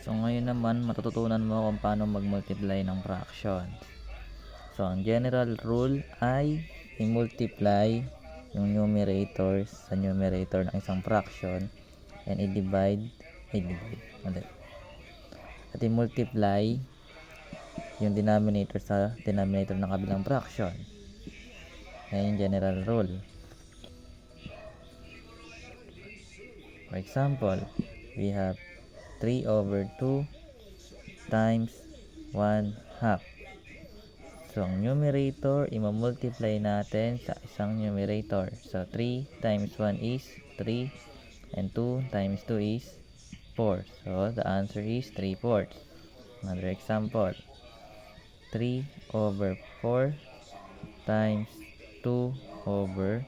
So ngayon naman matututunan mo kung paano mag-multiply ng fraction. So ang general rule ay i-multiply yung numerator sa numerator ng isang fraction and i-divide ulit. At i-multiply yung denominator sa denominator ng kabilang fraction. Yan yung general rule. For example, we have 3 over 2 times 1/2. So, ang numerator, i-multiply natin sa isang numerator. So, 3 times 1 is 3 and 2 times 2 is 4. So, the answer is 3/4. Another example, 3 over 4 times 2 over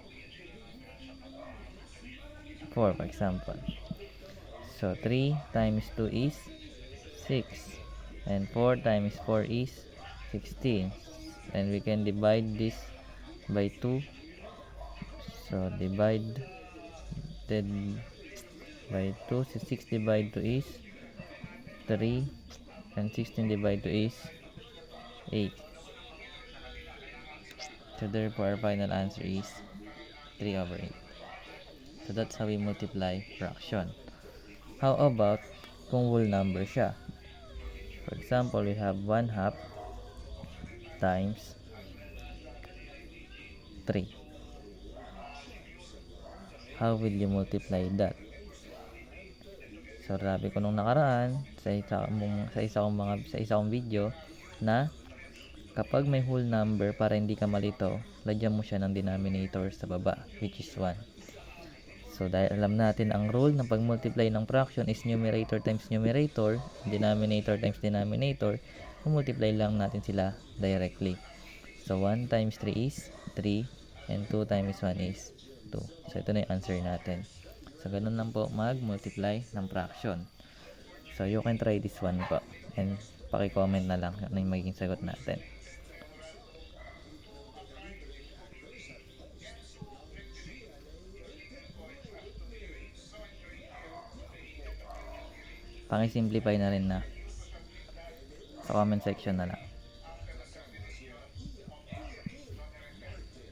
4, for example. So, 3 times 2 is 6 and 4 times 4 is 16. And we can divide this by 2. So, divided by 2. So, 6 divided 2 is 3 and 16 divided 2 is 8. So, therefore, our final answer is 3 over 8. So, that's how we multiply fraction. How about kung whole number siya? For example, we have 1/2 times 3. How will you multiply that? So, sabi ko nung nakaraan sa isa kong video na kapag may whole number, para hindi ka malito, lagyan mo siya ng denominator sa baba, which is 1. So, dahil alam natin ang rule ng pag-multiply ng fraction is numerator times numerator, denominator times denominator, multiply lang natin sila directly. So, 1 times 3 is 3 and 2 times 1 is 2. So, ito na yung answer natin. So, ganun lang po mag-multiply ng fraction. So, you can try this one po. And paki-comment na lang ano yung magiging sagot natin. Paki-simplify na rin na sa comment section na lang.